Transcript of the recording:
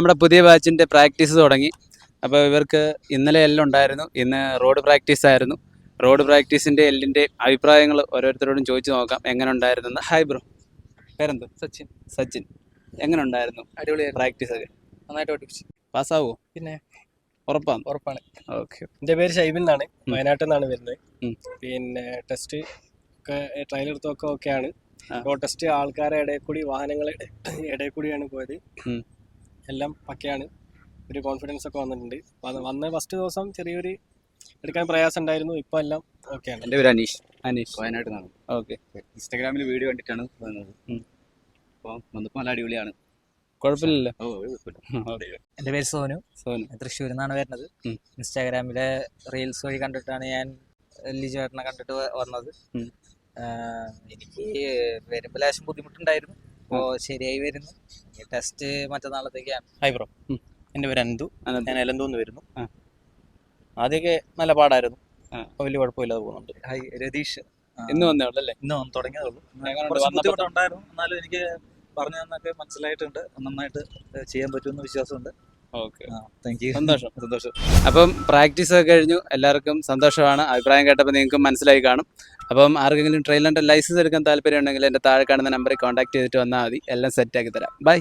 നമ്മുടെ പുതിയ ബാച്ചിൻ്റെ പ്രാക്ടീസ് തുടങ്ങി. അപ്പോൾ ഇവർക്ക് ഇന്നലെ എല്ലാം ഉണ്ടായിരുന്നു. ഇന്ന് റോഡ് പ്രാക്ടീസ് ആയിരുന്നു. റോഡ് പ്രാക്ടീസിൻ്റെ എല്ലിൻ്റെ അഭിപ്രായങ്ങൾ ഓരോരുത്തരോടും ചോദിച്ചു നോക്കാം എങ്ങനെ ഉണ്ടായിരുന്നെന്ന്. ഹായ് ബ്രോ, പേരെന്ത്? സച്ചിൻ. സച്ചിൻ. എങ്ങനെ ഉണ്ടായിരുന്നു അടിപൊളിയായിരുന്നു. പ്രാക്ടീസ് ഒക്കെ? നന്നായിട്ട് പഠിപ്പിച്ചു. പാസ്സാവോ? പിന്നെ ഉറപ്പാണ്. ഓക്കെ. എൻ്റെ പേര് ഷൈബിൻ എന്നാണ്, വയനാട്ടിൽ നിന്നാണ് വരുന്നത്. പിന്നെ ടെസ്റ്റ് ഒക്കെ ട്രയൽ എടുത്തൊക്കെ ഓക്കെയാണ്. റോഡ് ടെസ്റ്റ് ആൾക്കാരെ ഇടയിൽ കൂടി, വാഹനങ്ങളുടെ ഇടയിൽ കൂടിയാണ് പോയത്. എല്ലാം പക്കയാണ്. ഒരു കോൺഫിഡൻസ് ഒക്കെ വന്നിട്ടുണ്ട്. വന്ന ഫസ്റ്റ് ദിവസം ചെറിയൊരു എടുക്കാൻ പ്രയാസം ഉണ്ടായിരുന്നു. ഇപ്പം എല്ലാം ഓക്കെയാണ്. എൻ്റെ പേര് അനീഷ്. വയനാട്ടിൽ നിന്നാണ്. ഓക്കെ. ഇൻസ്റ്റാഗ്രാമിൽ വീഡിയോ കണ്ടിട്ടാണ് വന്നത്. അപ്പോൾ വന്നപ്പോൾ നല്ല അടിപൊളിയാണ്. കുഴപ്പമില്ലല്ലോ? എൻ്റെ പേര് സോനു. തൃശ്ശൂരിൽ നിന്നാണ് വരുന്നത്. ഇൻസ്റ്റാഗ്രാമിലെ റീൽസ് വഴി കണ്ടിട്ടാണ് ഞാൻ ലിജുവേട്ടനെ കണ്ടിട്ട് വന്നത്. എനിക്ക് വരുമ്പോൾ ലേശം ബുദ്ധിമുട്ടുണ്ടായിരുന്നു. അപ്പോൾ ശരിയായി വരുന്നു. ടെസ്റ്റ് മറ്റന്നാളത്തേക്കാണ്. ഹായ് ബ്രോ, എൻ്റെ പേര് അനന്തു. ഞാൻ എലന്തൂന്ന് വരുന്നു. ആദ്യമൊക്കെ നല്ല പാടായിരുന്നു. വലിയ കുഴപ്പമില്ലാതെ പോകുന്നുണ്ട്. ഹായ് രതീഷ്. ഇന്ന് വന്നേ ഉള്ളല്ലേ? ഇന്ന് തുടങ്ങിയതുള്ളൂ. ബുദ്ധിമുട്ടുണ്ടായിരുന്നു, എന്നാലും എനിക്ക് പറഞ്ഞു തന്നൊക്കെ മനസ്സിലായിട്ടുണ്ട്. നന്നായിട്ട് ചെയ്യാൻ പറ്റുമെന്ന് വിശ്വാസമുണ്ട്. Okay, thank you. സന്തോഷം. അപ്പം പ്രാക്ടീസ് ഒക്കെ കഴിഞ്ഞു, എല്ലാവർക്കും സന്തോഷമാണ്. അഭിപ്രായം കേട്ടപ്പോൾ നിങ്ങൾക്കും മനസ്സിലായി കാണും. അപ്പം ആർക്കെങ്കിലും ട്രെയിലറിൻ്റെ ലൈസൻസ് എടുക്കാൻ താല്പര്യം ഉണ്ടെങ്കിൽ എൻ്റെ താഴെ കാണുന്ന നമ്പറിൽ കോൺടാക്ട് ചെയ്തിട്ട് വന്നാൽ മതി. എല്ലാം സെറ്റാക്കി തരാം. ബൈ.